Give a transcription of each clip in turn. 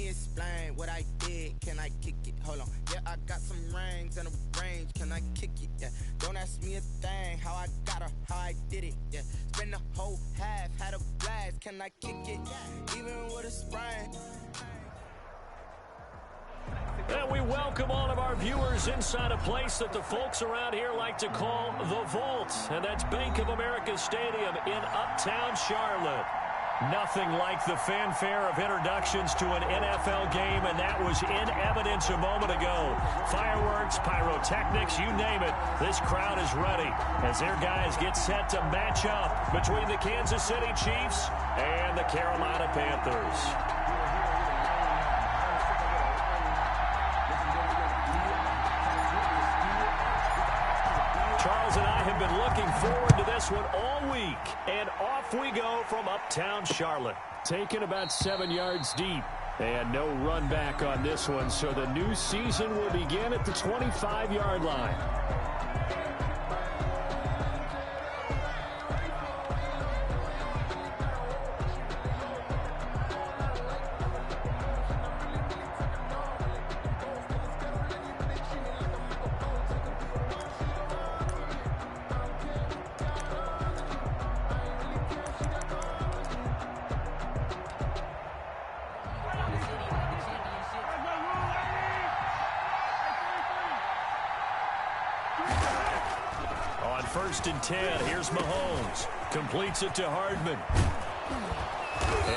me explain what I did. Can I kick it? Hold on. Yeah, I got some rings and a range. Can I kick it? Yeah. Don't ask me a thing. How I got her, how I did it. Yeah. Spend the whole half, had a blast. Can I kick it? Even with a sprain. And we welcome all of our viewers inside a place that the folks around here like to call the Vault. And that's Bank of America Stadium in Uptown Charlotte. Nothing like the fanfare of introductions to an NFL game, and that was in evidence a moment ago. Fireworks, pyrotechnics, you name it. This crowd is ready as their guys get set to match up between the Kansas City Chiefs and the Carolina Panthers. Charles and I have been looking forward to this one all week, and off we go from Uptown Charlotte. Taken about 7 yards deep, and no run back on this one, so the new season will begin at the 25-yard line. First and 10, here's Mahomes. Completes it to Hardman.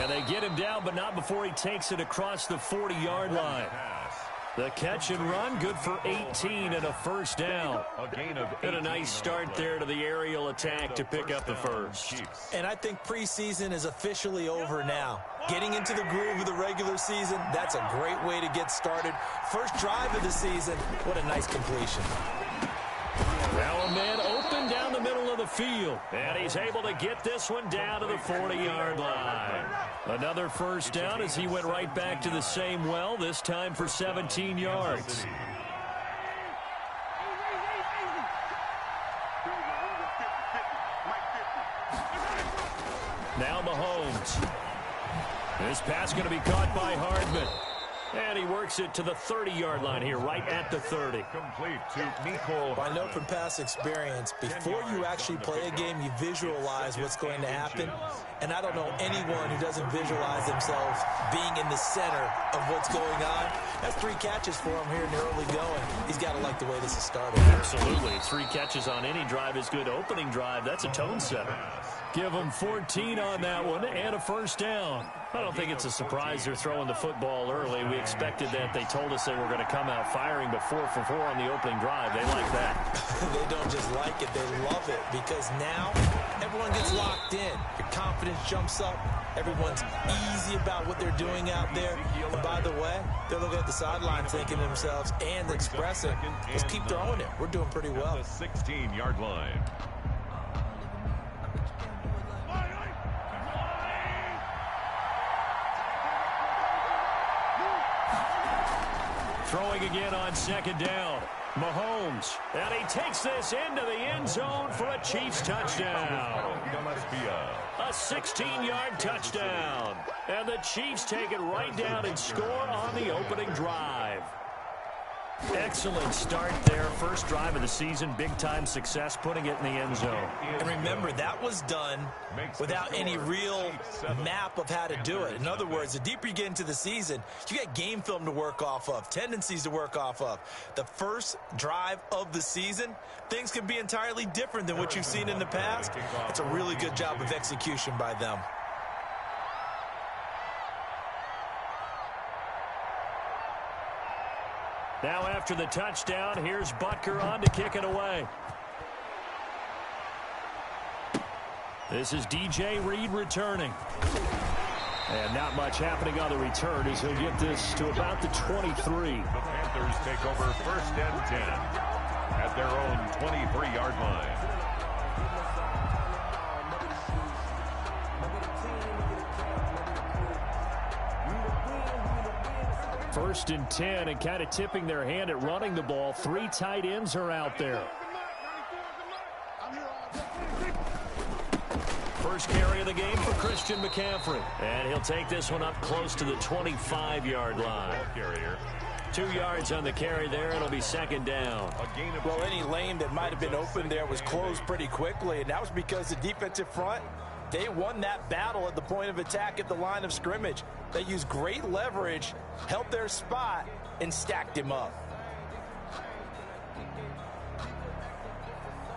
And they get him down, but not before he takes it across the 40-yard line. The catch and run, good for 18 and a first down. And a nice start there to the aerial attack to pick up the first. And I think preseason is officially over now. Getting into the groove of the regular season, that's a great way to get started. First drive of the season, what a nice completion. Now a man open down the middle of the field. And he's able to get this one down to the 40-yard line. Another first down as he went right back to the same well, this time for 17 yards. Now Mahomes. This pass going to be caught by Hardman. And he works it to the 30-yard line here, right at the 30. Complete to Nicole. I know from past experience, before you actually play a game, you visualize what's going to happen. And I don't know anyone who doesn't visualize themselves being in the center of what's going on. That's 3 catches for him here in the early going. He's got to like the way this is started. Absolutely. 3 catches on any drive is good. Opening drive, that's a tone setter. Give them 14 on that one and a first down. I don't think it's a surprise they're throwing the football early. We expected that. They told us they were going to come out firing, but 4 for 4 on the opening drive. They like that. They don't just like it, they love it, because now everyone gets locked in. Your confidence jumps up. Everyone's easy about what they're doing out there. And by the way, they're looking at the sideline thinking to themselves and expressing, just keep throwing it. We're doing pretty well. The 16-yard line. Throwing again on second down. Mahomes. And he takes this into the end zone for a Chiefs touchdown. A 16-yard touchdown. And the Chiefs take it right down and score on the opening drive. Excellent start there. First drive of the season. Big-time success putting it in the end zone. And remember, that was done without any real map of how to do it. In other words, the deeper you get into the season, you got game film to work off of, tendencies to work off of. The first drive of the season, things can be entirely different than what you've seen in the past. It's a really good job of execution by them. Now after the touchdown, here's Butker on to kick it away. This is DJ Reed returning. And not much happening on the return as he'll get this to about the 23. The Panthers take over first and 10 at their own 23-yard line. First and 10, and kind of tipping their hand at running the ball. 3 tight ends are out there. First carry of the game for Christian McCaffrey. And he'll take this one up close to the 25-yard line. 2 yards on the carry there. It'll be second down. Well, any lane that might have been open there was closed pretty quickly, and that was because the defensive front, they won that battle at the point of attack at the line of scrimmage. They used great leverage, held their spot, and stacked him up.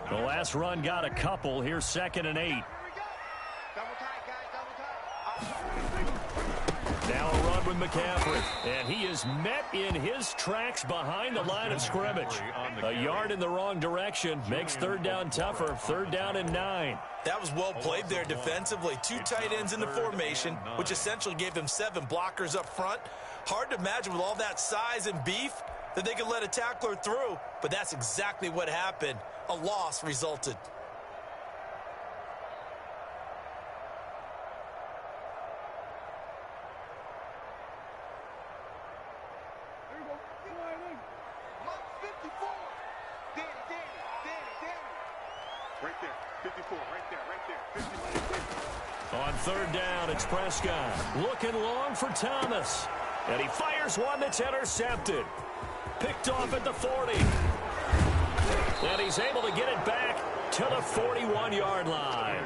The last run got a couple. Here's 2nd and 8. Now a run with McCaffrey, and he is met in his tracks behind the line of scrimmage. A yard in the wrong direction makes third down tougher. 3rd down and 9. That was well played there defensively. 2 tight ends in the formation, which essentially gave them 7 blockers up front. Hard to imagine with all that size and beef that they could let a tackler through, but that's exactly what happened. A loss resulted. Right there, 54, right there. 54. On 3rd down, it's Prescott. Looking long for Thomas. And he fires one that's intercepted. Picked off at the 40. And he's able to get it back to the 41-yard line.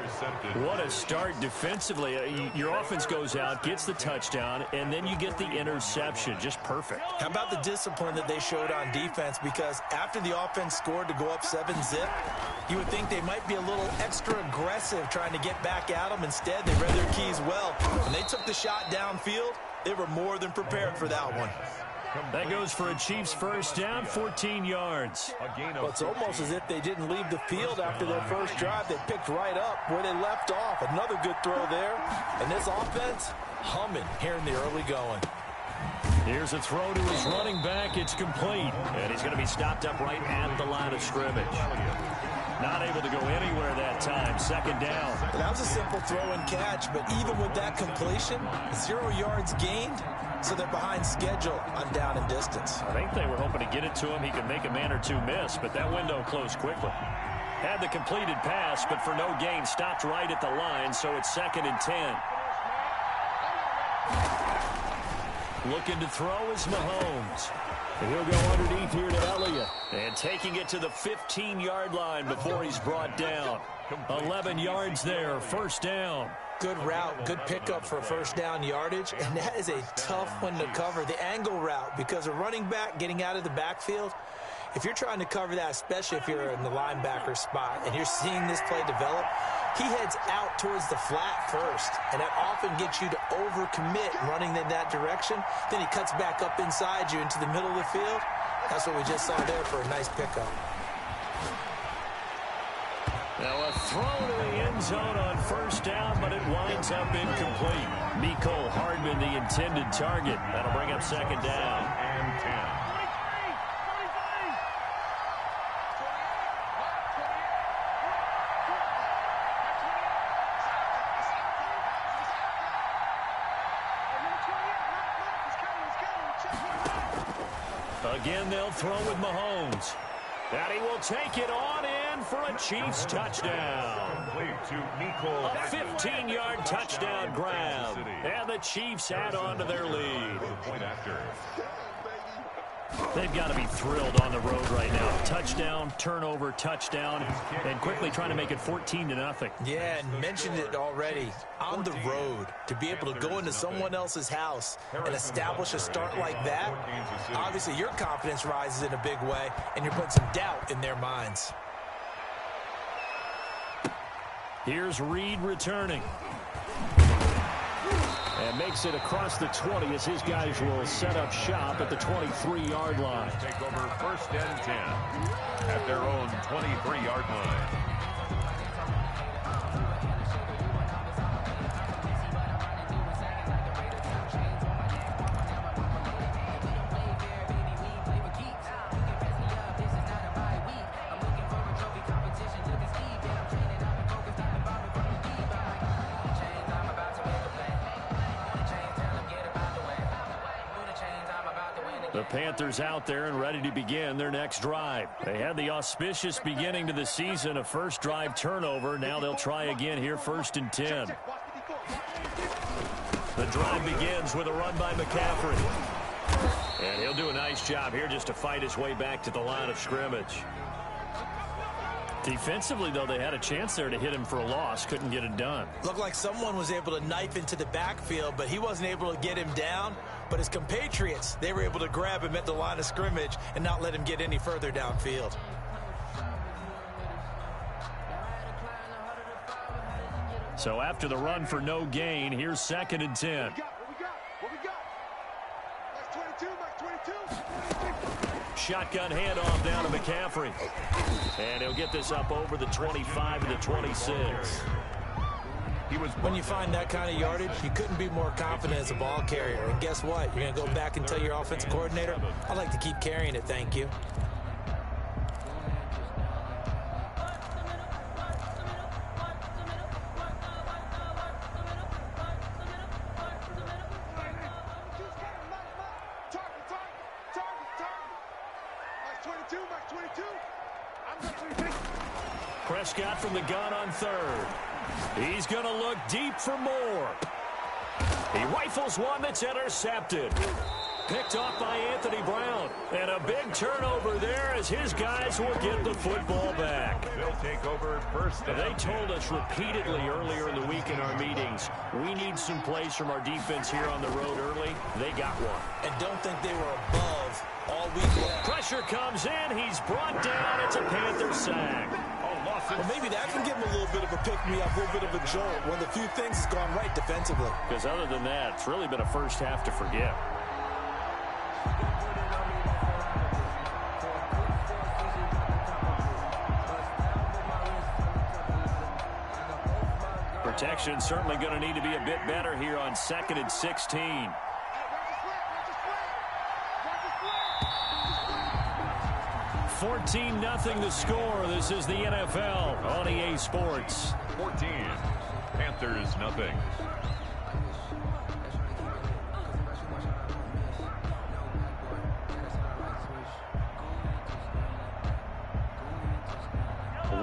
What a start defensively. Your offense goes out, gets the touchdown, and then you get the interception. Just perfect. How about the discipline that they showed on defense? Because after the offense scored to go up 7-zip, you would think they might be a little extra aggressive trying to get back at them. Instead, they read their keys well. When they took the shot downfield, they were more than prepared for that one. That goes for a Chiefs first down, 14 yards. Well, it's almost as if they didn't leave the field after their first drive. They picked right up where they left off. Another good throw there. And this offense, humming here in the early going. Here's a throw to his running back. It's complete. And he's going to be stopped up right at the line of scrimmage. Not able to go anywhere that time. 2nd down. That was a simple throw and catch, but even with that completion, 0 yards gained, so they're behind schedule on down and distance. I think they were hoping to get it to him. He could make a man or two miss, but that window closed quickly. Had the completed pass, but for no gain, stopped right at the line, so it's 2nd and 10. Looking to throw is Mahomes. And he'll go underneath here to Elliott. And taking it to the 15-yard line before he's brought down. 11 yards there, first down. Good route, good pickup for first down yardage, and that is a tough one to cover, the angle route, because a running back getting out of the backfield, if you're trying to cover that, especially if you're in the linebacker spot and you're seeing this play develop, he heads out towards the flat first, and that often gets you to overcommit running in that direction. Then he cuts back up inside you into the middle of the field. That's what we just saw there for a nice pickup. Now a throw to the end zone on first down, but it winds up incomplete. Mecole Hardman, the intended target. That'll bring up 2nd down. And 10. Again, they'll throw with Mahomes. And he will take it on in for a Chiefs touchdown. A 15-yard touchdown grab. And the Chiefs add on to their lead. They've got to be thrilled on the road right now. Touchdown, turnover, touchdown, and quickly trying to make it 14-0. Yeah, and mentioned it already. On the road, to be able to go into someone else's house and establish a start like that, obviously your confidence rises in a big way, and you're putting some doubt in their minds. Here's Reed returning. And makes it across the 20 as his guys will set up shop at the 23-yard line. Take over 1st and 10 at their own 23-yard line. The Panthers out there and ready to begin their next drive. They had the auspicious beginning to the season, a first drive turnover. Now they'll try again here, 1st and 10. The drive begins with a run by McCaffrey. And he'll do a nice job here just to fight his way back to the line of scrimmage. Defensively, though, they had a chance there to hit him for a loss. Couldn't get it done. Looked like someone was able to knife into the backfield, but he wasn't able to get him down. But his compatriots, they were able to grab him at the line of scrimmage and not let him get any further downfield. So after the run for no gain, here's 2nd and 10. What we got? Max 22, Max 22. Shotgun handoff down to McCaffrey. And he'll get this up over the 25 to the 26. When you find that kind of yardage, you couldn't be more confident as a ball carrier. And guess what? You're going to go back and tell your offensive coordinator, I'd like to keep carrying it, thank you. Prescott from the gun on 3rd. He's going to look deep for more. He rifles one that's intercepted. Picked off by Anthony Brown. And a big turnover there as his guys will get the football back. They'll take over 1st and 10. They told us repeatedly earlier in the week in our meetings, we need some plays from our defense here on the road early. They got one. And don't think they were above all week long. Pressure comes in. He's brought down. It's a Panther sack. Well, maybe that can give him a little bit of a pick-me-up, a little bit of a jolt. One of the few things that's gone right defensively. Because other than that, it's really been a first half to forget. Protection certainly going to need to be a bit better here on 2nd and 16. 14-0 the score. This is the NFL on EA Sports. 14. Panthers, nothing.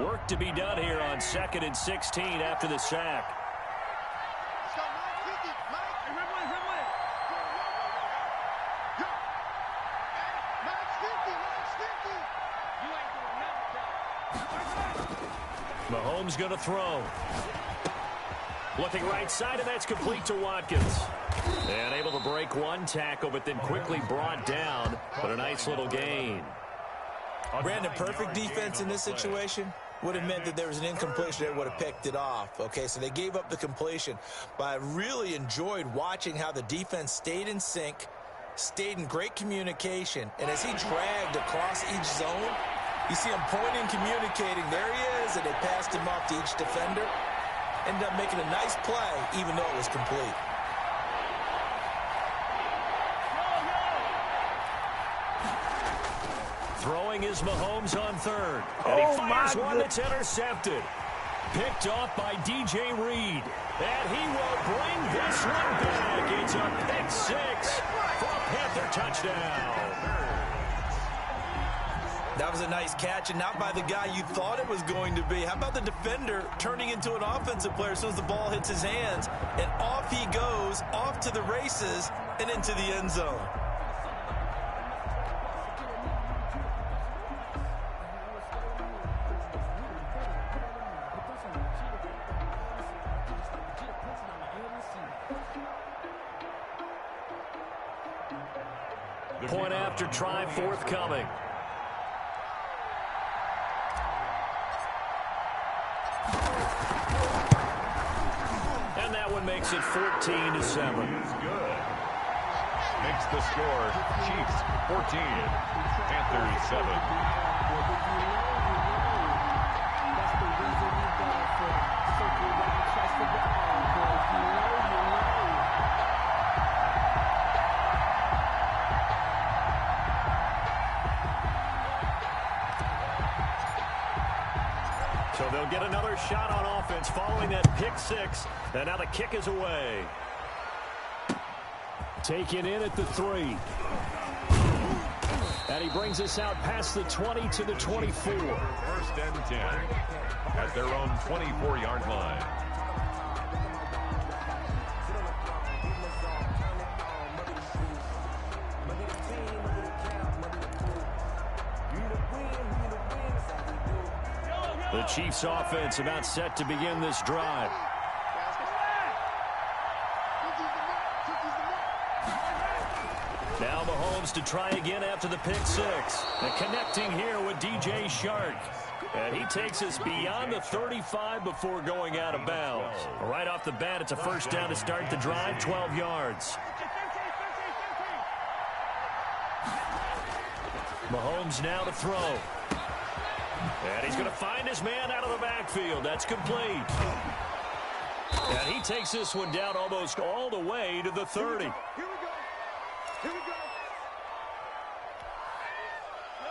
Work to be done here on 2nd and 16 after the sack. Mahomes going to throw. Looking right side, and that's complete to Watkins. And able to break one tackle, but then quickly brought down. But a nice little gain. Brandon, perfect defense in this situation would have meant that there was an incompletion that would have picked it off. Okay, so they gave up the completion. But I really enjoyed watching how the defense stayed in sync, stayed in great communication. And as he dragged across each zone, you see him pointing, communicating. There he is, and they passed him off to each defender. Ended up making a nice play, even though it was complete. Throwing is Mahomes on 3rd. And he fires one that's intercepted. Picked off by DJ Reed. And he will bring this one back. It's a pick 6 for a Panther touchdown. That was a nice catch, and not by the guy you thought it was going to be. How about the defender turning into an offensive player as soon as the ball hits his hands, and off he goes, off to the races, and into the end zone. Point after try forthcoming. And that one makes it 14-7. Is good. Makes the score Chiefs 14, Panthers 7. So they'll get another shot on offense following that pick 6. And now the kick is away. Taken in at the 3. And he brings us out past the 20 to the 24. 1st and 10 at their own 24-yard line. The Chiefs offense about set to begin this drive. Now Mahomes to try again after the pick six. And connecting here with DJ Shark. And he takes us beyond the 35 before going out of bounds. Right off the bat, it's a first down to start the drive, 12 yards. Mahomes now to throw. And he's going to find his man out of the backfield. That's complete. And he takes this one down almost all the way to the 30. Here we go. Here we go.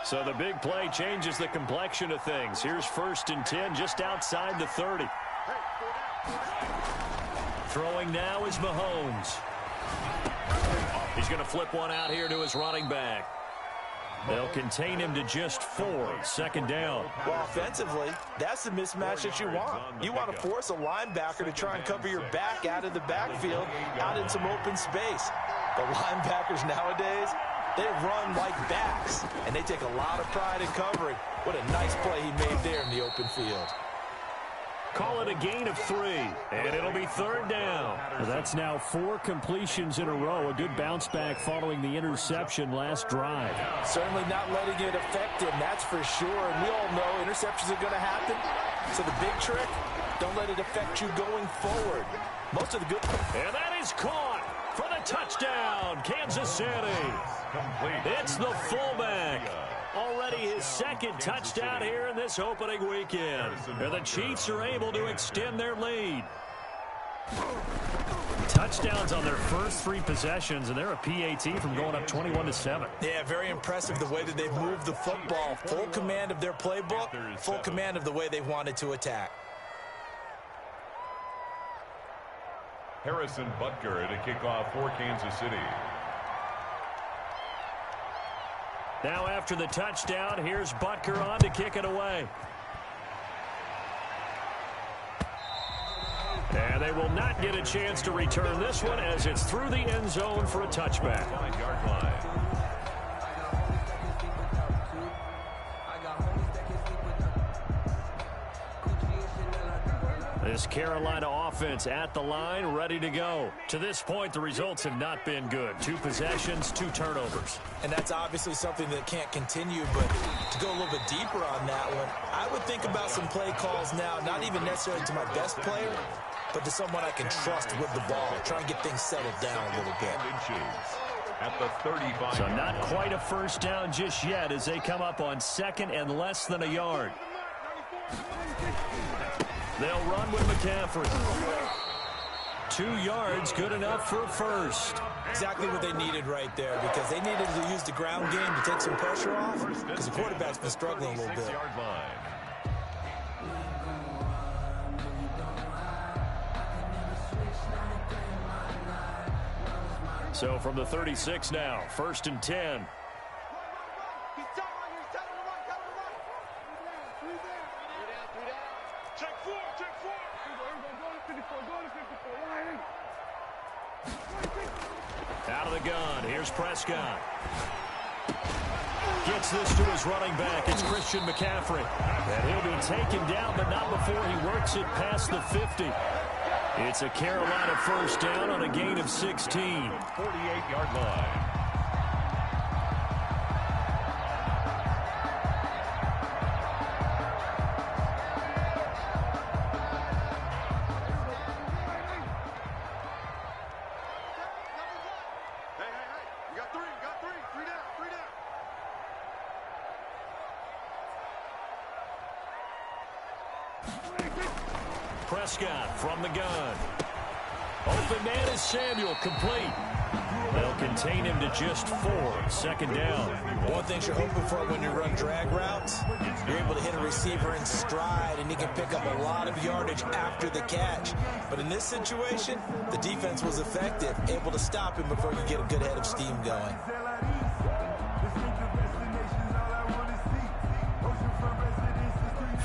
So the big play changes the complexion of things. Here's 1st and 10 just outside the 30. Throwing now is Mahomes. He's going to flip one out here to his running back. They'll contain him to just 4. 2nd down. Well, offensively, that's the mismatch that you want. You want to force a linebacker to try and cover your back out of the backfield, out in some open space. The linebackers nowadays, they run like backs, and they take a lot of pride in covering. What a nice play he made there in the open field. Call it a gain of 3, and it'll be 3rd down. Well, that's now 4 completions in a row. A good bounce back following the interception last drive. Certainly not letting it affect him, that's for sure. And we all know interceptions are going to happen. So the big trick, don't let it affect you going forward. Most of the good... And that is caught for the touchdown, Kansas City. It's the fullback. Already his 2nd touchdown here in this opening weekend. And the Chiefs are able to extend their lead. Touchdowns on their first 3 possessions, and they're a PAT from going up 21-7. Yeah, very impressive the way that they've moved the football. Full command of their playbook, full command of the way they wanted to attack. Harrison Butker to kick off for Kansas City. Now after the touchdown, here's Butker on to kick it away. And they will not get a chance to return this one as it's through the end zone for a touchback. 9-yard line. This Carolina offense at the line, ready to go. To this point, the results have not been good. 2 possessions, 2 turnovers. And that's obviously something that can't continue, but to go a little bit deeper on that one, I would think about some play calls now, not even necessarily to my best player, but to someone I can trust with the ball. Try and get things settled down a little bit. At the 35. So not quite a first down just yet as they come up on 2nd and less than a yard. They'll run with McCaffrey. 2 yards, good enough for a first. Exactly what they needed right there, because they needed to use the ground game to take some pressure off, because the quarterback's been struggling a little bit. So from the 36 now, 1st and 10. Out of the gun, here's Prescott. Gets this to his running back. It's Christian McCaffrey. And he'll be taken down, but not before he works it past the 50. It's a Carolina first down on a gain of 16. 48-yard line. Prescott from the gun. Open man is Samuel, complete. They'll contain him to just 4. 2nd down. One thing you're hoping for when you run drag routes, you're able to hit a receiver in stride, and he can pick up a lot of yardage after the catch. But in this situation, the defense was effective, able to stop him before you get a good head of steam going.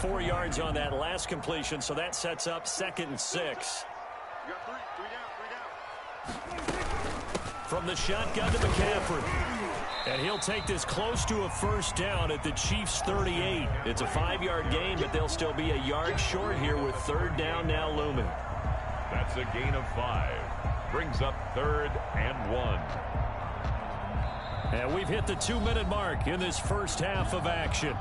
4 yards on that last completion, so that sets up 2nd and 6. You got three down. From the shotgun to McCaffrey. And he'll take this close to a first down at the Chiefs' 38. It's a 5-yard gain, but they'll still be a yard short here with 3rd down now looming. That's a gain of 5. Brings up 3rd and 1. And we've hit the 2-minute mark in this first half of action.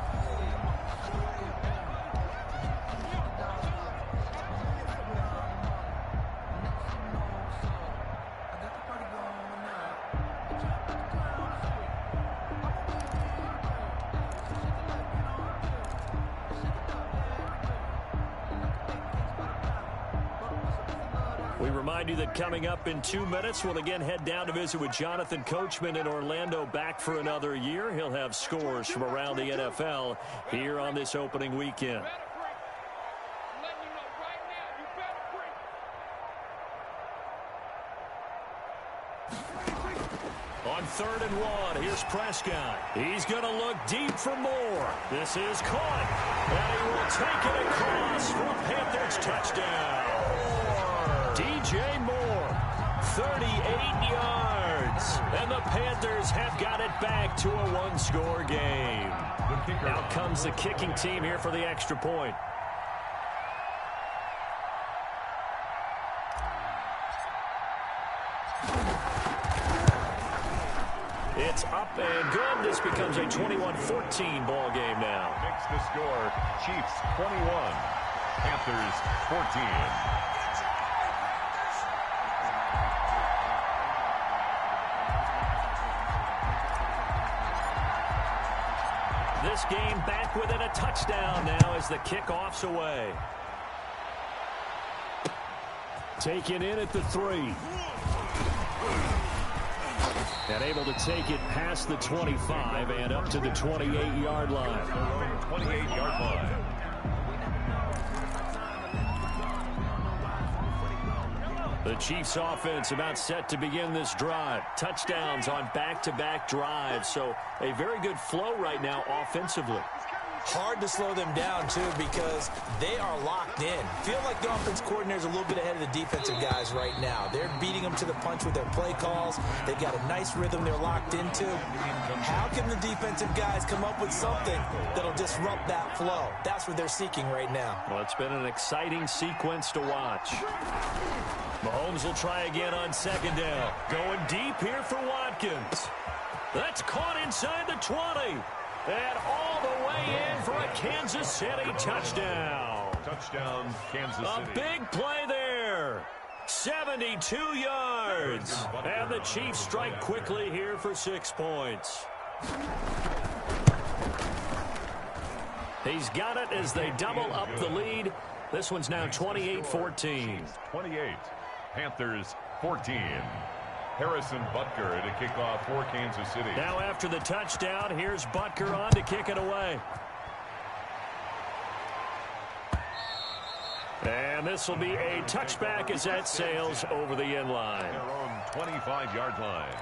We remind you that coming up in 2 minutes, we'll again head down to visit with Jonathan Coachman in Orlando, back for another year. He'll have scores from around the NFL here on this opening weekend. On 3rd and 1, here's Prescott. He's going to look deep for more. This is caught, and he will take it across for a Panthers touchdown. DJ Moore, 38 yards, and the Panthers have got it back to a 1-score game. Out comes the kicking team here for the extra point. It's up and good. This becomes a 21-14 ball game now. Makes the score Chiefs 21, Panthers 14. This game back within a touchdown now as the kickoff's away. Taken in at the 3. And able to take it past the 25 and up to the 28-yard line. 28-yard line. The Chiefs offense about set to begin this drive. Touchdowns on back-to-back drives. So a very good flow right now offensively. Hard to slow them down, too, because they are locked in. Feel like the offense coordinator is a little bit ahead of the defensive guys right now. They're beating them to the punch with their play calls. They've got a nice rhythm they're locked into. How can the defensive guys come up with something that'll disrupt that flow? That's what they're seeking right now. Well, it's been an exciting sequence to watch. Mahomes will try again on 2nd down. Going deep here for Watkins. That's caught inside the 20. And all the way in for a Kansas City touchdown. Touchdown, Kansas City. A big play there. 72 yards. And the Chiefs strike quickly here for 6 points. He's got it as they double up the lead. This one's now 28-14. 28, Panthers 14. Harrison Butker to kick off for Kansas City. Now after the touchdown, here's Butker on to kick it away. And this will be a touchback as that sails over the end line. Their own 25-yard line.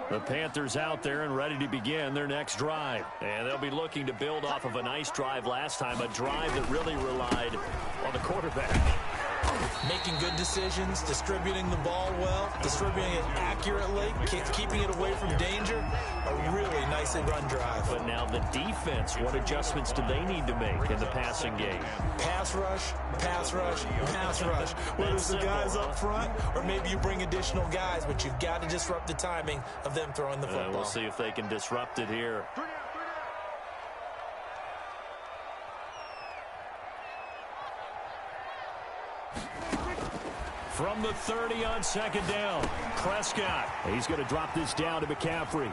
The Panthers out there and ready to begin their next drive. And they'll be looking to build off of a nice drive last time, a drive that really relied on the quarterback. Making good decisions, distributing the ball well, distributing it accurately, keeping it away from danger. A really nicely run drive. But now the defense, what adjustments do they need to make in the passing game? Pass rush, pass rush, pass rush. Whether it's the guys up front or maybe you bring additional guys, but you've got to disrupt the timing of them throwing the football. We'll see if they can disrupt it here. From the 30 on 2nd down, Prescott. He's going to drop this down to McCaffrey.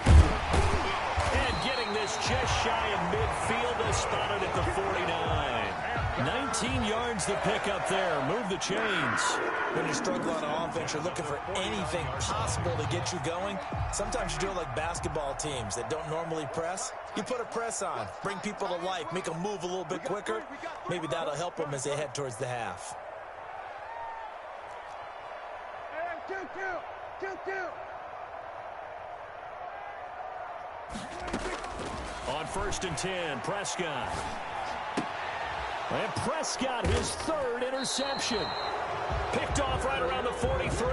And getting this just shy of midfield, they spotted at the 49. 19 yards the pick up there. Move the chains. When you're struggling on offense, you're looking for anything possible to get you going. Sometimes you do it like basketball teams that don't normally press. You put a press on, bring people to life, make them move a little bit quicker. Maybe that'll help them as they head towards the half. On 1st and 10, Prescott. And Prescott, his 3rd interception. Picked off right around the 43.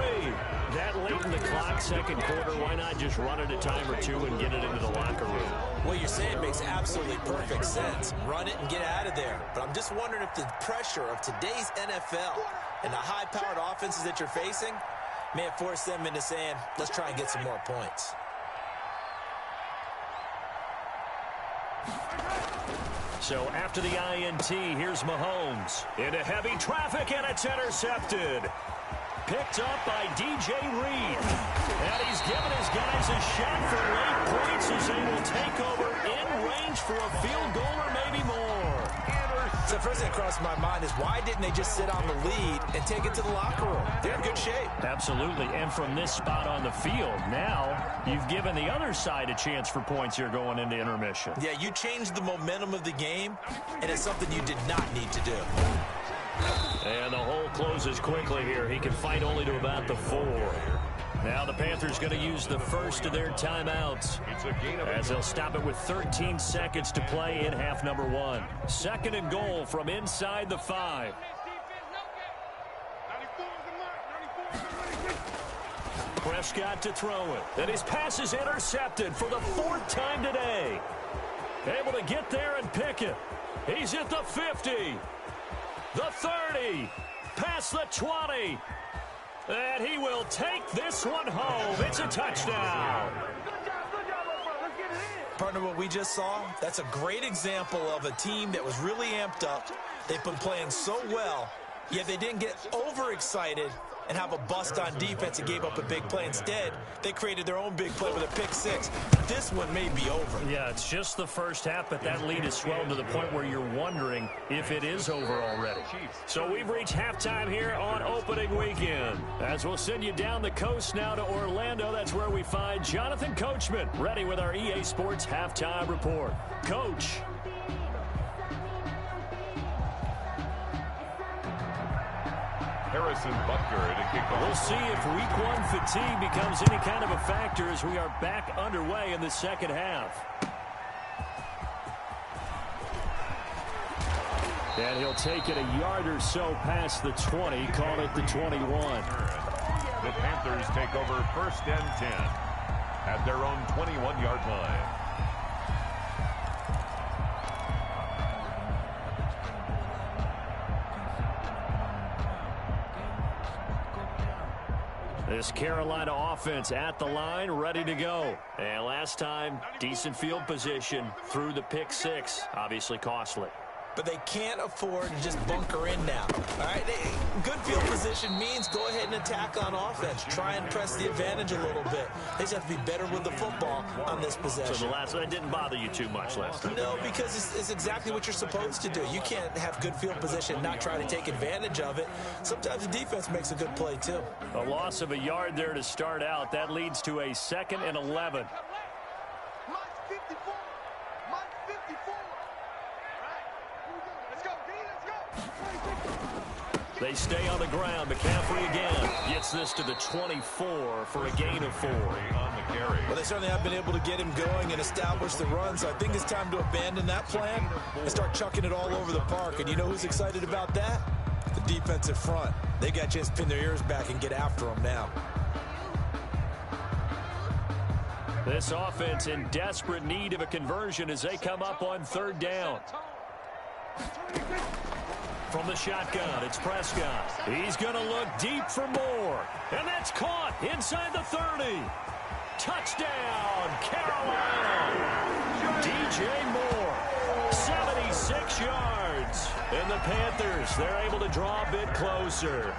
That late in the clock, 2nd quarter, why not just run it a time or two and get it into the locker room? What you're saying makes absolutely perfect sense. Run it and get out of there. But I'm just wondering if the pressure of today's NFL and the high-powered offenses that you're facing may have forced them into saying, let's try and get some more points. So after the INT, here's Mahomes. Into heavy traffic, and it's intercepted. Picked up by DJ Reed. And he's given his guys a shot for late points as they will take over in range for a field goal or maybe more. So first thing that crossed my mind is why didn't they just sit on the lead and take it to the locker room? They're in good shape. Absolutely. And from this spot on the field, now you've given the other side a chance for points here going into intermission. Yeah, you changed the momentum of the game, and it's something you did not need to do. And the hole closes quickly here. He can fight only to about the 4. Now the Panthers going to use the first of their timeouts as they'll stop it with 13 seconds to play in half number 1. 2nd and goal from inside the 5. Prescott to throw it. And his pass is intercepted for the 4th time today. Able to get there and pick it. He's at the 50. The 30. Past the 20. And he will take this one home. It's a touchdown. Partner, what we just saw, that's a great example of a team that was really amped up. They've been playing so well, yet they didn't get overexcited and have a bust on defense and gave up a big play. Instead, they created their own big play with a pick 6. This one may be over. Yeah, it's just the first half, but that lead is swelled to the point where you're wondering if it is over already. So we've reached halftime here on opening weekend. As we'll send you down the coast now to Orlando, that's where we find Jonathan Coachman, ready with our EA Sports halftime report. Coach. Harrison Butker to kick off. We'll see if week 1 fatigue becomes any kind of a factor as we are back underway in the 2nd half. And he'll take it a yard or so past the 20, call it the 21. The Panthers take over 1st and 10 at their own 21-yard line. This Carolina offense at the line, ready to go. And last time, decent field position through the pick 6. Obviously costly. But they can't afford to just bunker in now. All right, good field position means go ahead and attack on offense. Try and press the advantage a little bit. They just have to be better with the football on this possession. So that didn't bother you too much last time? No, because it's exactly what you're supposed to do. You can't have good field position and not try to take advantage of it. Sometimes the defense makes a good play, too. A loss of a yard there to start out. That leads to a 2nd and 11. They stay on the ground. McCaffrey again gets this to the 24 for a gain of 4. On the carry. Well, they certainly have been able to get him going and establish the run, so I think it's time to abandon that plan and start chucking it all over the park. And you know who's excited about that? The defensive front. They got to just pin their ears back and get after them now. This offense in desperate need of a conversion as they come up on 3rd down. From the shotgun, it's Prescott. He's going to look deep for more. And that's caught inside the 30. Touchdown, Carolina. DJ Moore, 76 yards. And the Panthers, they're able to draw a bit closer.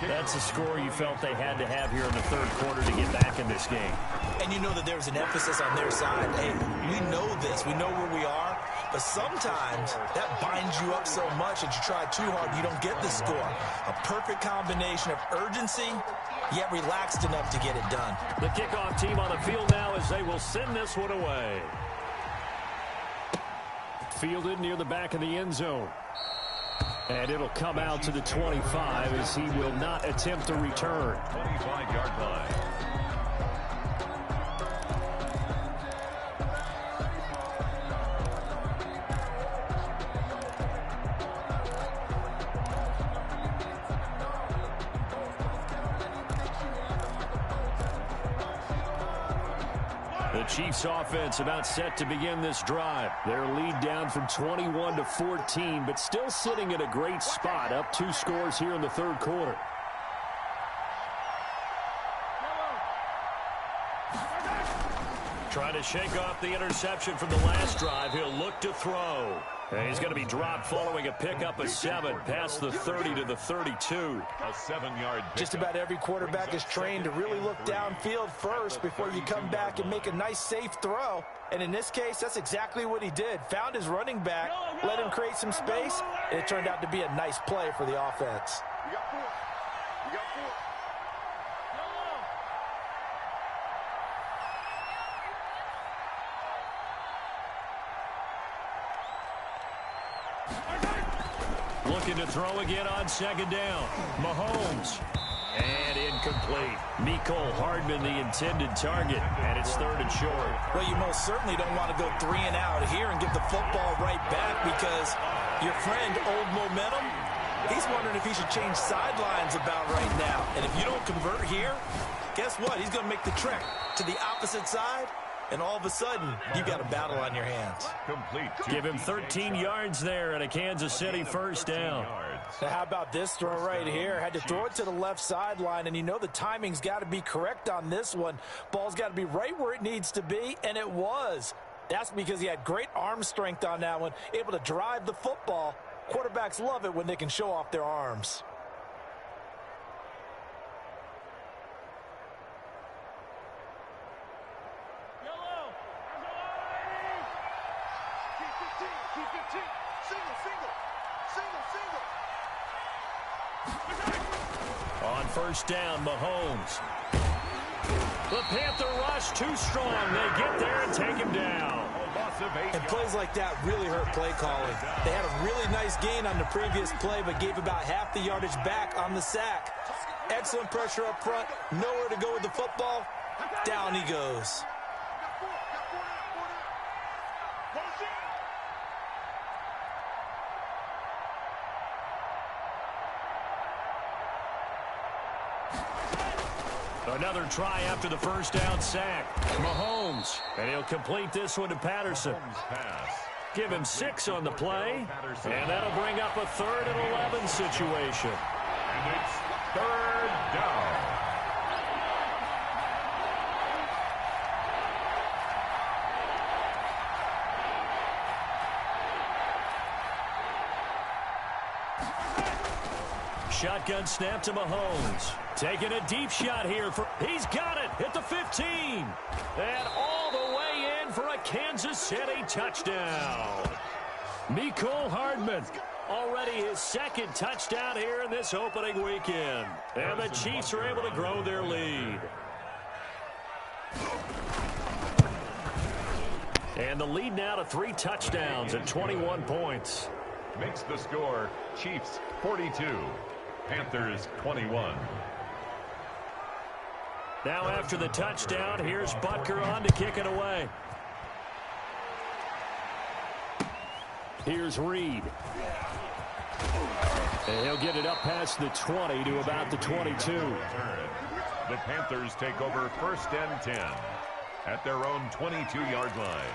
That's a score you felt they had to have here in the 3rd quarter to get back in this game. And you know that there was an emphasis on their side. Hey, we know this. We know where we are. But sometimes that binds you up so much that you try too hard, you don't get the score. A perfect combination of urgency, yet relaxed enough to get it done. The kickoff team on the field now as they will send this one away. Fielded near the back of the end zone. And it'll come out to the 25 as he will not attempt to return. 25-yard line. The Chiefs offense about set to begin this drive. Their lead down from 21 to 14, but still sitting at a great spot, up 2 scores here in the third quarter. Trying to shake off the interception from the last drive. He'll look to throw. And he's going to be dropped following a pickup of 7 past the 30 to the 32. A 7-yard. Just about every quarterback is trained to really look downfield first before you come back and make a nice, safe throw. And in this case, that's exactly what he did. Found his running back, let him create some space, and it turned out to be a nice play for the offense. You got 4. You got 4. Looking to throw again on second down. Mahomes. And incomplete. Mecole Hardman, the intended target, and it's 3rd and short. Well, you most certainly don't want to go 3 and out here and give the football right back because your friend, Old Momentum, he's wondering if he should change sidelines about right now. And if you don't convert here, guess what? He's going to make the trek to the opposite side. And all of a sudden, you've got a battle on your hands. Complete. Give him 13 yards there and a Kansas City first down. Now, how about this throw right here? Had to throw it to the left sideline, and you know the timing's got to be correct on this one. Ball's got to be right where it needs to be, and it was. That's because he had great arm strength on that one, able to drive the football. Quarterbacks love it when they can show off their arms. On first down, Mahomes. The Panther rush too strong. They get there and take him down. And plays like that really hurt play calling. They had a really nice gain on the previous play, but gave about half the yardage back on the sack. Excellent pressure up front. Nowhere to go with the football. Down he goes. Another try after the first down sack. Mahomes. And he'll complete this one to Patterson. Give him 6 on the play. And that'll bring up a 3rd and 11 situation. And it's 3rd down. Shotgun snap to Mahomes. Taking a deep shot here. He's got it at the 15. And all the way in for a Kansas City touchdown. Mecole Hardman. Already his 2nd touchdown here in this opening weekend. And the Chiefs are able to grow their lead. And the lead now to 3 touchdowns and 21 points. Makes the score Chiefs 42, Panthers 21. Now after the touchdown, here's Butker on to kick it away. Here's Reed. And he'll get it up past the 20 to about the 22. The Panthers take over 1st and 10 at their own 22-yard line.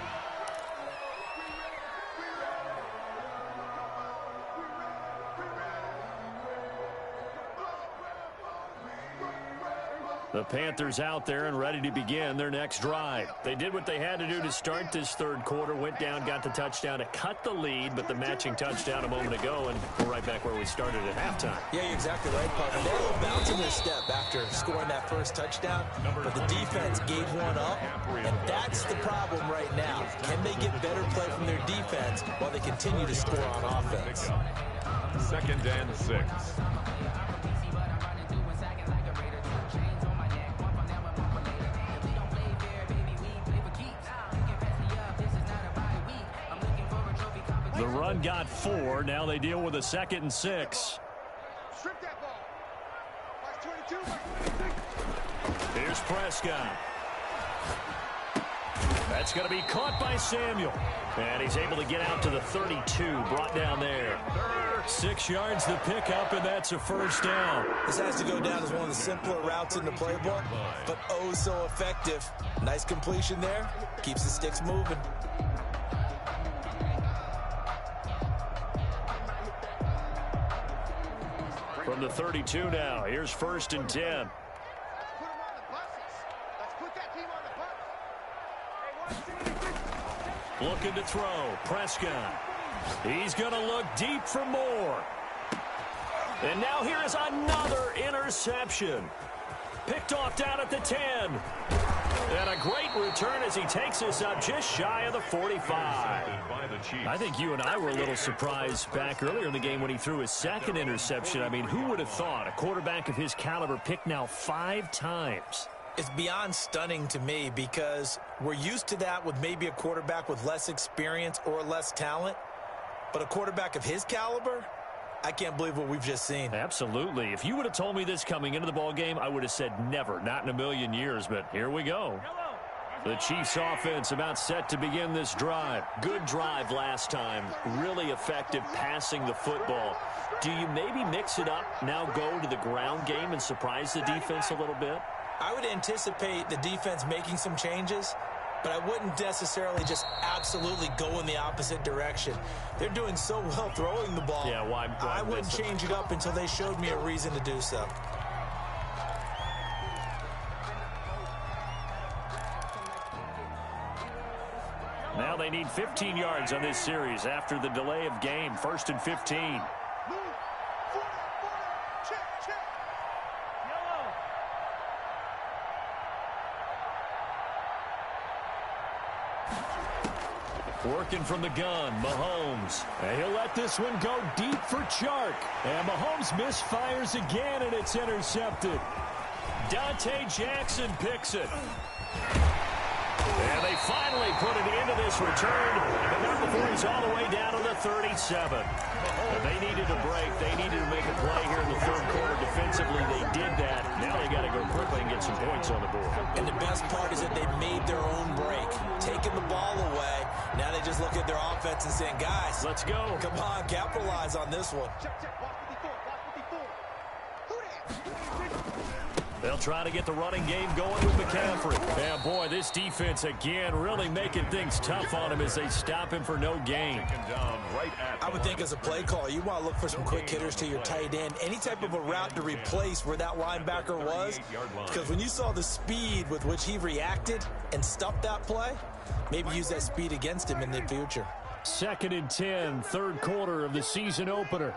The Panthers out there and ready to begin their next drive. They did what they had to do to start this third quarter, went down, got the touchdown to cut the lead, but the matching touchdown a moment ago, and we're right back where we started at halftime. Yeah, you're exactly right, Papa. They had a little bounce in their step after scoring that first touchdown, but the defense gave one up, and that's the problem right now. Can they get better play from their defense while they continue to score on offense? 2nd and 6. The run got 4. Now they deal with a 2nd and 6. Strip that ball. Watch 22. Here's Prescott. That's going to be caught by Samuel. And he's able to get out to the 32, brought down there. 6 yards the pickup, and that's a first down. This has to go down as one of the simpler routes in the playbook, but oh so effective. Nice completion there. Keeps the sticks moving. From the 32 now, here's 1st and 10. Looking to throw. Prescott. He's going to look deep for more. And now here is another interception. Picked off down at the 10. And a great return as he takes us up just shy of the 45. I think you and I were a little surprised back earlier in the game when he threw his 2nd interception. I mean, who would have thought a quarterback of his caliber picked now 5 times? It's beyond stunning to me because we're used to that with maybe a quarterback with less experience or less talent. But a quarterback of his caliber, I can't believe what we've just seen. Absolutely. If you would have told me this coming into the ball game, I would have said never, not in a million years. But here we go. The Chiefs offense about set to begin this drive. Good drive last time. Really effective passing the football. Do you maybe mix it up, now go to the ground game and surprise the defense a little bit? I would anticipate the defense making some changes, but I wouldn't necessarily just absolutely go in the opposite direction. They're doing so well throwing the ball. Yeah, why I wouldn't change it up until they showed me a reason to do so. Now they need 15 yards on this series after the delay of game. 1st and 15. Working from the gun, Mahomes. And he'll let this one go deep for Chark. And Mahomes misfires again, and it's intercepted. Dante Jackson picks it. And they finally put it into this return, but not before he's all the way down to the 37. And they needed a break. They needed to make a play here in the 3rd quarter. Defensively, they did that. Now they got to go quickly and get some points on the board. And the best part is that they made their own break, taking the ball away. Now they just look at their offense and saying, guys, let's go. Come on, capitalize on this one. They'll try to get the running game going with McCaffrey. And, boy, this defense, again, really making things tough on him as they stop him for no gain. I would think as a play caller, you want to look for some quick hitters to your tight end. Any type of a route to replace where that linebacker was. Because when you saw the speed with which he reacted and stuffed that play, maybe use that speed against him in the future. 2nd and 10, 3rd quarter of the season opener.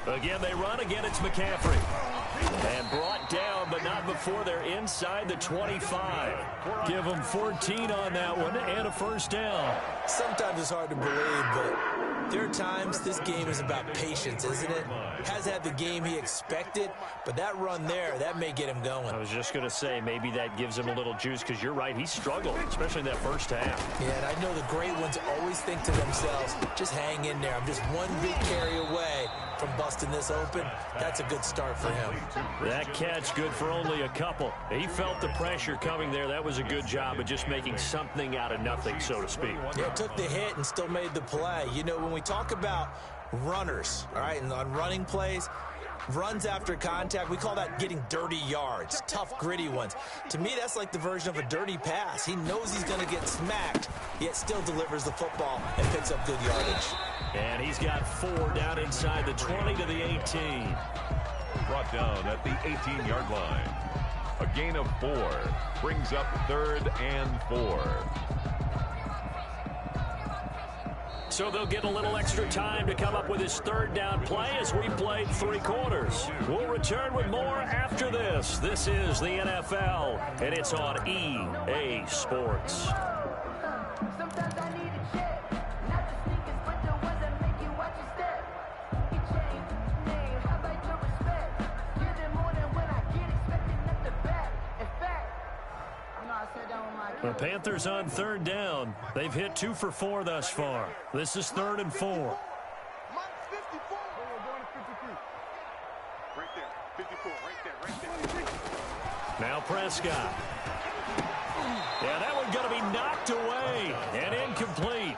Again, they run. Again, it's McCaffrey. And brought down, but not before they're inside the 25. Give them 14 on that one and a first down. Sometimes it's hard to believe, but there are times this game is about patience, isn't it? Has had the game he expected, but that run there, that may get him going. I was just going to say, maybe that gives him a little juice because you're right, he struggled, especially in that first half. Yeah, and I know the great ones always think to themselves, just hang in there. I'm just one big carry away from busting this open. That's a good start for him. That catch good for only a couple. He felt the pressure coming there. That was a good job of just making something out of nothing, so to speak. Yeah, took the hit and still made the play. You know, when we talk about runners, all right, and on running plays, runs after contact, we call that getting dirty yards, tough, gritty ones. To me, that's like the version of a dirty pass. He knows he's going to get smacked, yet still delivers the football and picks up good yardage. And he's got 4 down inside the 20 to the 18. Brought down at the 18-yard line. A gain of 4 brings up 3rd and 4. So they'll get a little extra time to come up with his 3rd down play as we played 3 quarters. We'll return with more after this. This is the NFL, and it's on EA Sports. Sometimes I need a check, not the sneakers, but the ones that make you watch your step. You change name, how about your respect? You're the more than when I get expected at the back. In fact, I know I said that with my The Panthers on 3rd down. They've hit 2 for 4 thus far. This is 3rd and 4. Minus 54. Right there. 54. Right there. Right there. Now Prescott. Yeah, that one's going to be knocked away and incomplete.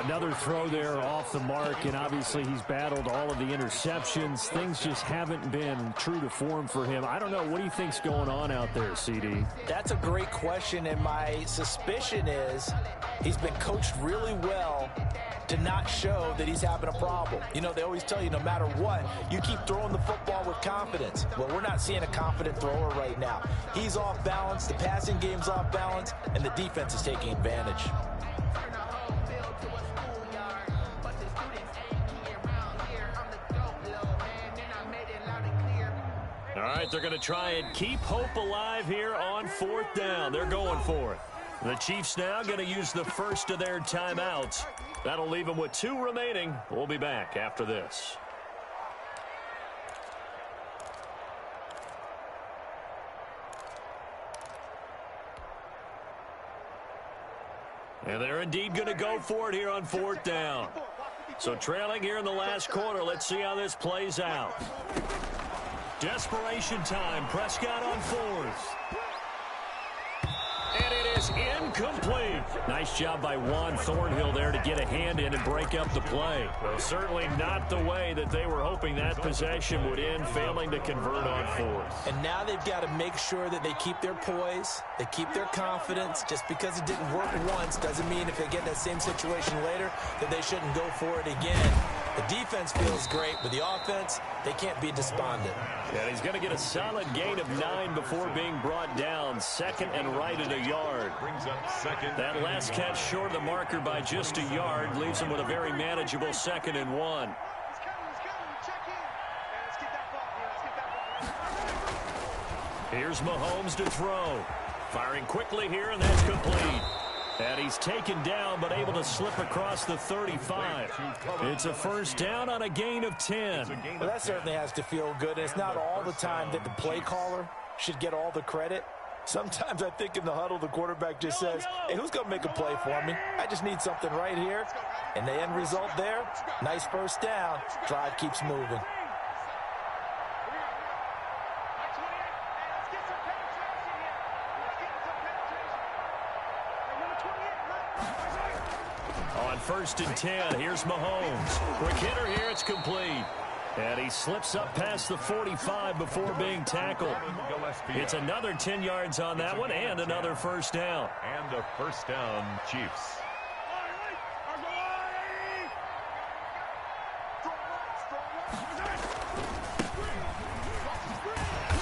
Another throw there off the mark, and obviously he's battled all of the interceptions. Things just haven't been true to form for him. I don't know. What do you think's going on out there, CD? That's a great question, and my suspicion is he's been coached really well to not show that he's having a problem. You know, they always tell you no matter what, you keep throwing the football with confidence. Well, we're not seeing a confident thrower right now. He's off balance, the passing game's off balance, and the defense is taking advantage. All right, they're going to try and keep hope alive here on 4th down. They're going for it. The Chiefs now going to use the first of their timeouts. That'll leave them with 2 remaining. We'll be back after this. And they're indeed going to go for it here on 4th down. So trailing here in the last quarter. Let's see how this plays out. Desperation time. Prescott on 4th. And it is incomplete. Nice job by Juan Thornhill there to get a hand in and break up the play. Well, certainly not the way that they were hoping that possession would end, failing to convert on 4th. And now they've got to make sure that they keep their poise, they keep their confidence. Just because it didn't work once doesn't mean if they get that same situation later that they shouldn't go for it again. The defense feels great, but the offense, they can't be despondent. And he's going to get a solid gain of 9 before being brought down. Second and right at a yard. That last catch short of the marker by just a yard leaves him with a very manageable 2nd and 1. Here's Mahomes to throw. Firing quickly here, and that's complete. And he's taken down, but able to slip across the 35. It's a 1st down on a gain of 10. Well, that certainly has to feel good. And it's not all the time that the play caller should get all the credit. Sometimes I think in the huddle, the quarterback just says, hey, who's going to make a play for me? I just need something right here. And the end result there, nice 1st down. Drive keeps moving. On 1st and 10, here's Mahomes. Quick hitter here, it's complete. And he slips up past the 45 before being tackled. It's another 10 yards on that one and another 1st down. And a 1st down, Chiefs.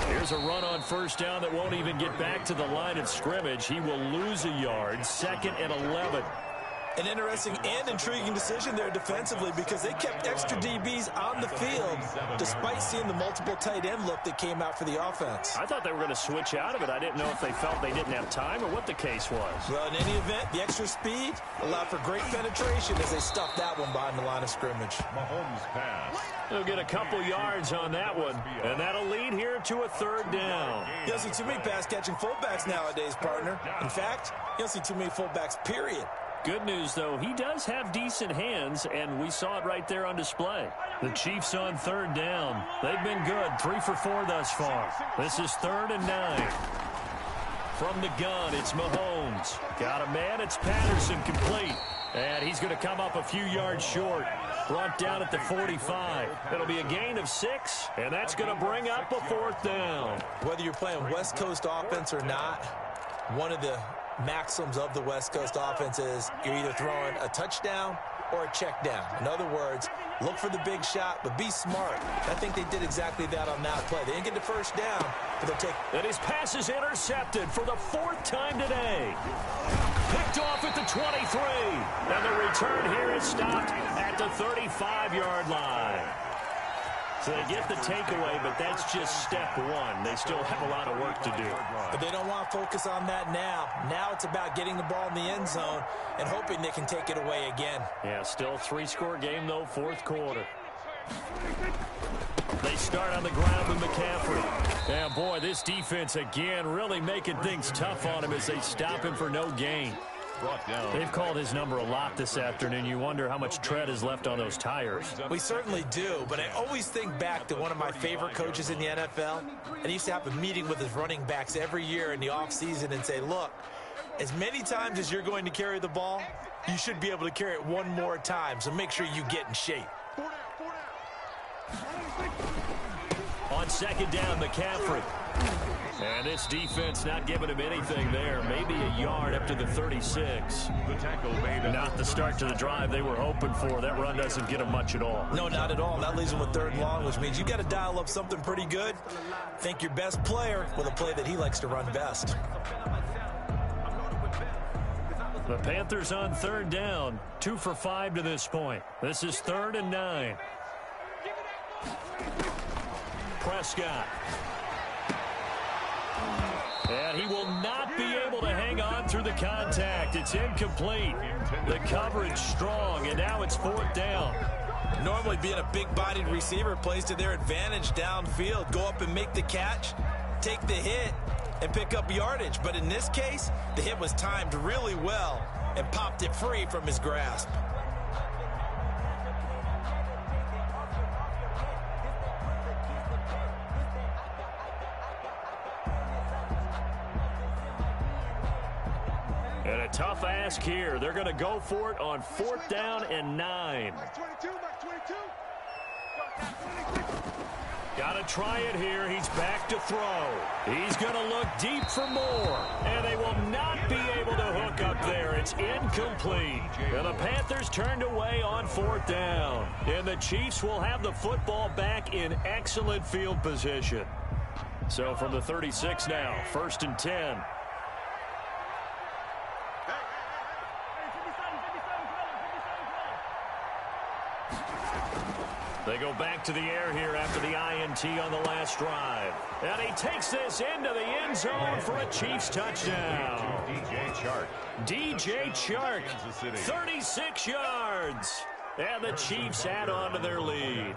Here's a run on 1st down that won't even get back to the line of scrimmage. He will lose a yard. 2nd and 11. An interesting and intriguing decision there defensively because they kept extra DBs on the field despite seeing the multiple tight end look that came out for the offense. I thought they were going to switch out of it. I didn't know if they felt they didn't have time or what the case was. Well, in any event, the extra speed allowed for great penetration as they stuffed that one behind the line of scrimmage. Mahomes pass. They'll get a couple yards on that one, and that'll lead here to a 3rd down. You don't see too many pass-catching fullbacks nowadays, partner. In fact, you don't see too many fullbacks, period. Good news, though, he does have decent hands, and we saw it right there on display. The Chiefs on 3rd down. They've been good, 3 for 4 thus far. This is 3rd and 9. From the gun, it's Mahomes. Got a man, it's Patterson, complete. And he's going to come up a few yards short. Brought down at the 45. It'll be a gain of 6, and that's going to bring up a 4th down. Whether you're playing West Coast offense or not, one of the maxims of the West Coast offense is you're either throwing a touchdown or a check down. In other words, look for the big shot, but be smart. I think they did exactly that on that play. They didn't get the 1st down, but they'll take. And his pass is intercepted for the 4th time today. Picked off at the 23. And the return here is stopped at the 35-yard line. So they get the takeaway, but that's just step 1. They still have a lot of work to do. But they don't want to focus on that now. Now it's about getting the ball in the end zone and hoping they can take it away again. Yeah, still a 3-score game, though, 4th quarter. They start on the ground with McCaffrey. And, boy, this defense, again, really making things tough on him as they stop him for no gain. brought down. They've called his number a lot this afternoon. You wonder how much tread is left on those tires. We certainly do, but I always think back to one of my favorite coaches in the NFL, and he used to have a meeting with his running backs every year in the offseason and say, look, as many times as you're going to carry the ball, you should be able to carry it one more time, so make sure you get in shape. On second down, McCaffrey. And this defense not giving him anything there. Maybe a yard up to the 36. The tackle made. Not the start to the drive they were hoping for. That run doesn't get him much at all. No, not at all. That leaves him with third and long, which means you got to dial up something pretty good. Think your best player with a play that he likes to run best. The Panthers on third down. 2 for 5 to this point. This is 3rd and 9. Prescott. And he will not be able to hang on through the contact. It's incomplete. The coverage strong, and now it's 4th down. Normally being a big-bodied receiver plays to their advantage downfield. Go up and make the catch, take the hit, and pick up yardage. But in this case, the hit was timed really well and popped it free from his grasp. And a tough ask here. They're going to go for it on 4th down and 9. Got to try it here. He's back to throw. He's going to look deep for more. And they will not be able to hook up there. It's incomplete. And the Panthers turned away on 4th down. And the Chiefs will have the football back in excellent field position. So from the 36 now, 1st and 10. They go back to the air here after the INT on the last drive. And he takes this into the end zone for a Chiefs touchdown. DJ Chark, 36 yards. And the Chiefs add on to their lead.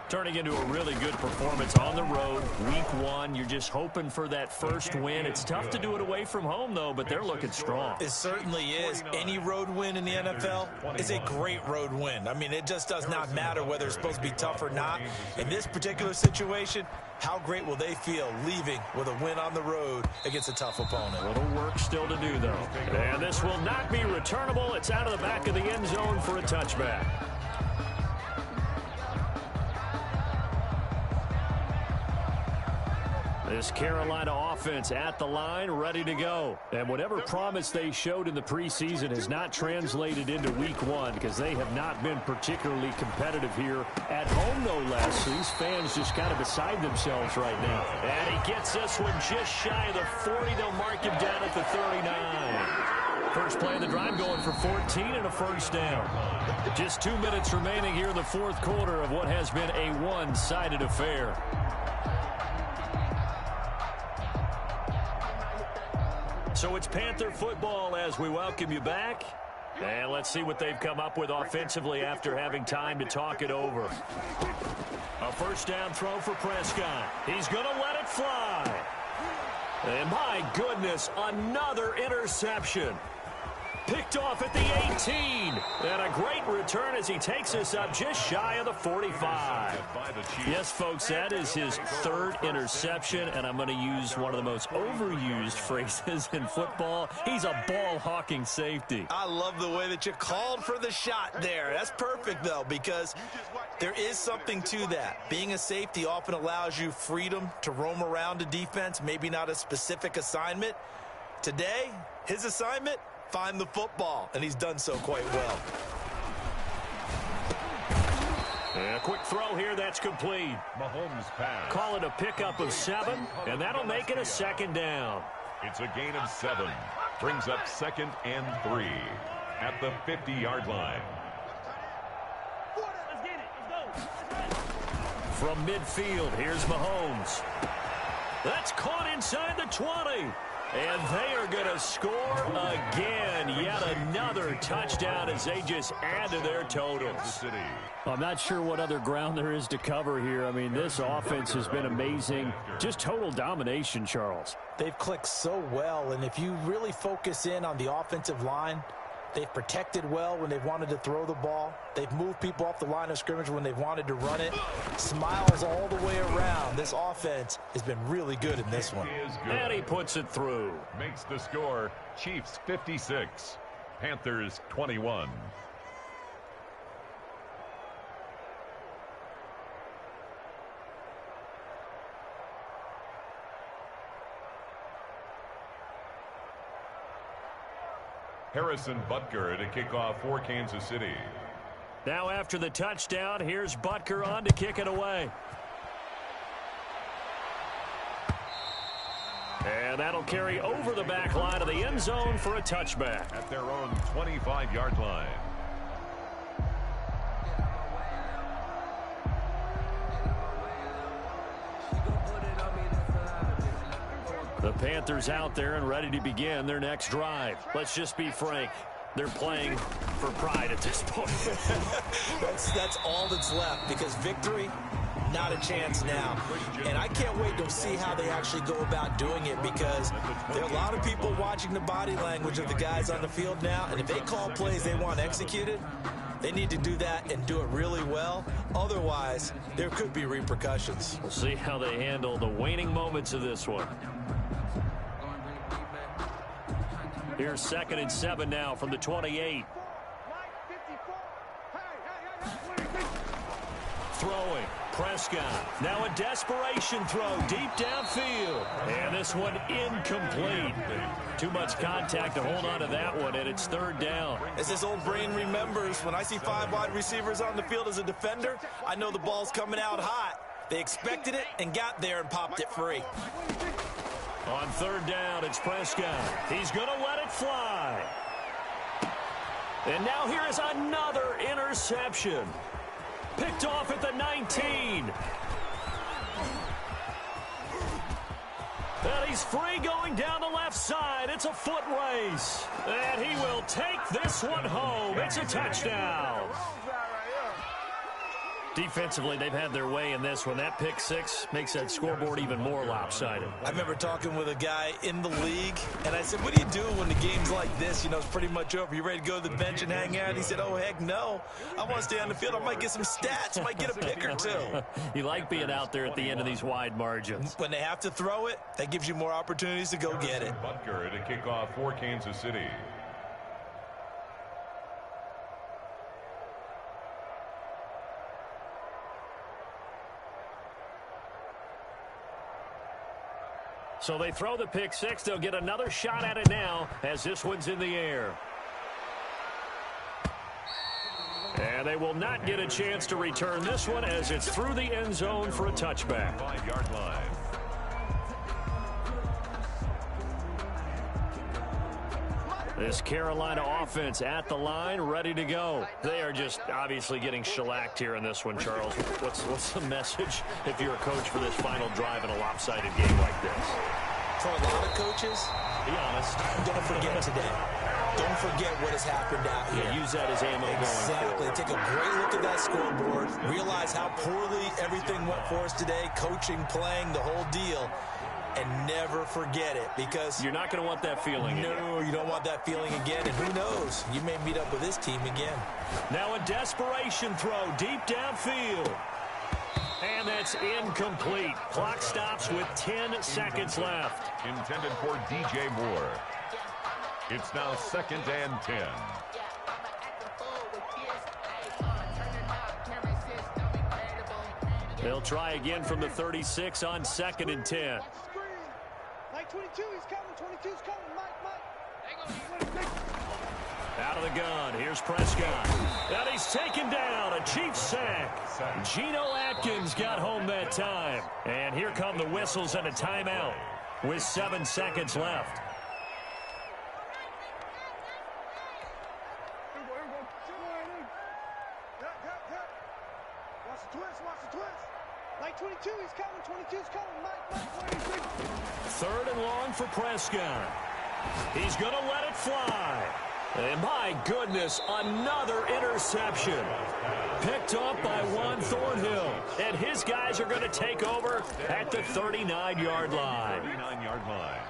Turning into a really good performance on the road. Week 1, you're just hoping for that first win. It's tough to do it away from home, though, but they're looking strong. It certainly is. Any road win in the NFL is a great road win. I mean, it just does not matter whether it's supposed to be tough or not. In this particular situation, how great will they feel leaving with a win on the road against a tough opponent? A little work still to do, though. And this will not be returnable. It's out of the back of the end zone for a touchback. This Carolina offense at the line, ready to go. And whatever promise they showed in the preseason has not translated into week 1 because they have not been particularly competitive here at home, no less. So these fans just kind of beside themselves right now. And he gets this one just shy of the 40. They'll mark him down at the 39. First play of the drive going for 14 and a first down. Just 2 minutes remaining here in the 4th quarter of what has been a one-sided affair. So it's Panther football as we welcome you back. And let's see what they've come up with offensively after having time to talk it over. A first down throw for Prescott. He's going to let it fly. And my goodness, another interception. Picked off at the 18. And a great return as he takes us up just shy of the 45. Yes, folks, that is his 3rd interception, and I'm going to use one of the most overused phrases in football. He's a ball-hawking safety. I love the way that you called for the shot there. That's perfect, though, because there is something to that. Being a safety often allows you freedom to roam around a defense, maybe not a specific assignment. Today, his assignment, find the football, and he's done so quite well. And a quick throw here, that's complete. Mahomes pass. Call it a pickup of 7, and that'll make it a 2nd down. It's a gain of 7. Brings up 2nd and 3 at the 50-yard line. From midfield, here's Mahomes. That's caught inside the 20. And they are going to score again. Yet another touchdown as they just add to their totals. I'm not sure what other ground there is to cover here. I mean, this offense has been amazing. Just total domination, Charles. They've clicked so well, and if you really focus in on the offensive line, they've protected well when they've wanted to throw the ball. They've moved people off the line of scrimmage when they've wanted to run it. Smiles all the way around. This offense has been really good in this one. And he puts it through. Makes the score Chiefs 56, Panthers 21. Harrison Butker to kick off for Kansas City. Now after the touchdown, here's Butker on to kick it away. And that'll carry over the back line of the end zone for a touchback. At their own 25-yard line. The Panthers out there and ready to begin their next drive. Let's just be frank. They're playing for pride at this point. that's all that's left, because victory, not a chance now. And I can't wait to see how they actually go about doing it, because there are a lot of people watching the body language of the guys on the field now, and if they call plays they want executed, they need to do that and do it really well. Otherwise, there could be repercussions. We'll see how they handle the waning moments of this one. Here's 2nd and 7 now from the 28. Throwing. Prescott. Now a desperation throw deep downfield. And this one incomplete. Too much contact to hold on to that one, and it's 3rd down. As his old brain remembers, when I see 5 wide receivers on the field as a defender, I know the ball's coming out hot. They expected it and got there and popped it free. On 3rd down, it's Prescott. He's going to let it fly. And now here is another interception. Picked off at the 19. And he's free going down the left side. It's a foot race. And he will take this one home. It's a touchdown. Defensively, they've had their way in this one. That pick six makes that scoreboard even more lopsided. I remember talking with a guy in the league, and I said, what do you do when the game's like this? You know, it's pretty much over. You ready to go to the bench and hang out? He said, oh, heck no. I want to stay on the field. I might get some stats. I might get a pick or two. You like being out there at the end of these wide margins. When they have to throw it, that gives you more opportunities to go get it. Butker to kick off for Kansas City. So they throw the pick six. They'll get another shot at it now as this one's in the air. And they will not get a chance to return this one as it's through the end zone for a touchback. 5-yard line. This Carolina offense at the line, ready to go. They are just obviously getting shellacked here in this one, Charles. What's the message if you're a coach for this final drive in a lopsided game like this? For a lot of coaches, be honest, don't forget today. Don't forget what has happened out here. Yeah, use that as ammo exactly. going forward. Take a great look at that scoreboard. Realize how poorly everything went for us today. Coaching, playing, the whole deal. And never forget it, because you're not going to want that feeling again. No, you don't want that feeling again. And who knows? You may meet up with this team again. Now a desperation throw deep downfield. And that's incomplete. Clock stops with 10 seconds left. Intended for DJ Moore. It's now 2nd and 10. They'll try again from the 36 on 2nd and 10. Mike 22, he's coming. 22's coming. Mike. Out of the gun. Here's Prescott. And he's taken down. A Chiefs sack. Geno Atkins got home that time. And here come the whistles and a timeout with 7 seconds left. Watch the twist. Like 22, he's coming. 22's coming. Mike, 26. Third and long for Prescott. He's going to let it fly. And my goodness, another interception. Picked up by Juan Thornhill. And his guys are going to take over at the 39-yard line. 39-yard line.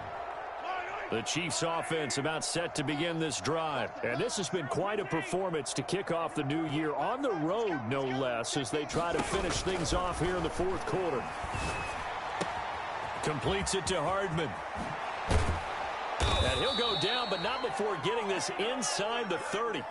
The Chiefs offense about set to begin this drive. And this has been quite a performance to kick off the new year on the road, no less, as they try to finish things off here in the fourth quarter. Completes it to Hardman. And he'll go down, but not before getting this inside the 30.